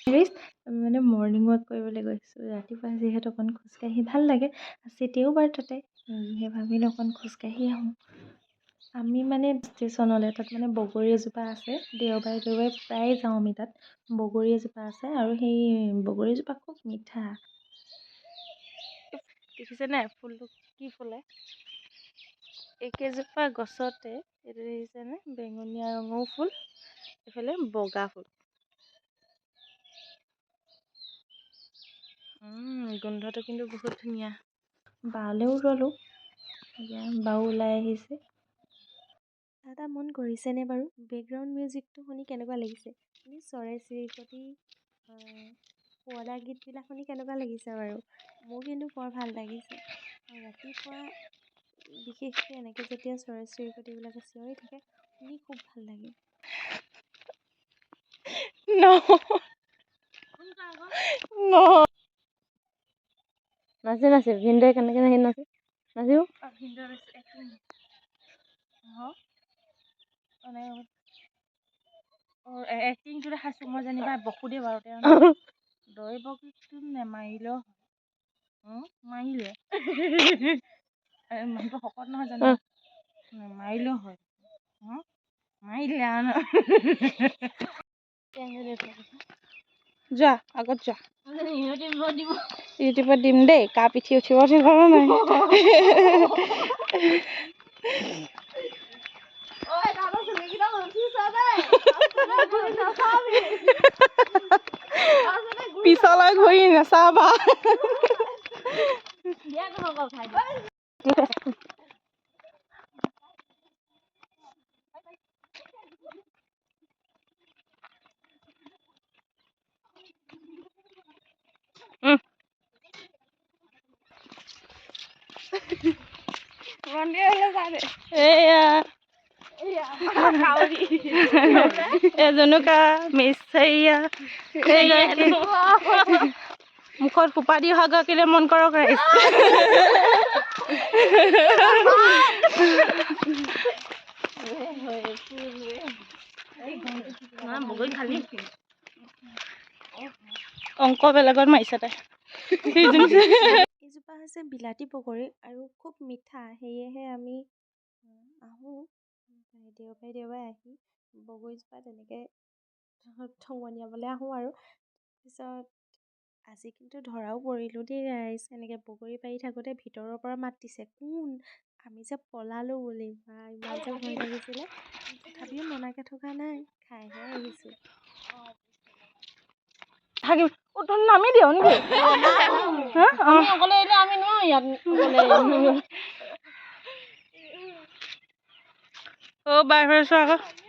মানে morning walk কৰিবলৈ গৈছোঁ ৰাতিপুৱা যিহেতু অকণ খোজকাঢ়ি ভাল লাগে চিটিও বাৰু তাতে সেই ভাবিলোঁ অকণ খোজকাঢ়ি আহোঁ আমি মানে ষ্টেচনলৈ তাত মানে বগৰী এজোপা আছে দেওবাৰে প্ৰায় যাওঁ আমি তাত বগৰী এজোপা আছে আৰু সেই বগৰীজোপা খুব মিঠা দেখিছেনে ফুলটো কি ফুলে একেজোপা গছতে এইটো দেখিছেনে বেঙুনীয়া ৰঙৰ ফুল এইফালে বগা ফুল গোন্ধটো কিন্তু বহুত ধুনীয়া বালেও ৰলোঁ এতিয়া বাও ওলাই আহিছে এটা মন কৰিছেনে বাৰু বেকগ্ৰাউণ্ড মিউজিকটো শুনি কেনেকুৱা লাগিছে মানে চৰাই চিৰিকটি শুৱলা গীতবিলাক শুনি কেনেকুৱা লাগিছে বাৰু মোৰ কিন্তু বৰ ভাল লাগিছে ৰাতিপুৱা বিশেষকৈ এনেকৈ যেতিয়া চৰাই চিৰিকটিবিলাকে চিঞৰি থাকে শুনি খুব ভাল লাগে নাচে ভিনদেউ কেনেকৈ নাচে নাচিব এক্টিংটো দেখাইছোঁ মই যেনিবা বকো দেই বাৰু দৈ বকীটো নেমাৰিলেও মাৰিলে মানুহটো শকত নহয় জানো নেমাৰিলেও হয় মাৰিলে যোৱা আগত যোৱা ইউটিউবত দিম দেই কা পিঠি উঠিব নাই পিছলৈ ঘূৰি নাচাবা জনুকা মিছাইয়া মুখত সোপা দি অহা গৰাকীলৈ মন কৰক অংক বেলেগত মাৰিছে তাই এইজোপা হৈছে বিলাতী বগৰী আৰু খুব মিঠা সেয়েহে আমি আহোঁ দেওবাৰে আহি বগৰীজোপা তেনেকৈ ঠগনিয়াবলৈ আহোঁ আৰু তাৰপিছত আজি কিন্তু ধৰাও পৰিলোঁ দেই ৰাইজ এনেকৈ বগৰী পাৰি থাকোঁতে ভিতৰৰ পৰা মাত দিছে কোন আমি যে পলালোঁ বুলি বা ইমান যে ভয় লাগিছিলে তথাপিও ননাকৈ থকা নাই খাইহে আহিছোঁ নামি দিওঁ নেকি অকলে এনে আমি নোৱাৰোঁ ইয়াত বাহিৰ আছোঁ আকৌ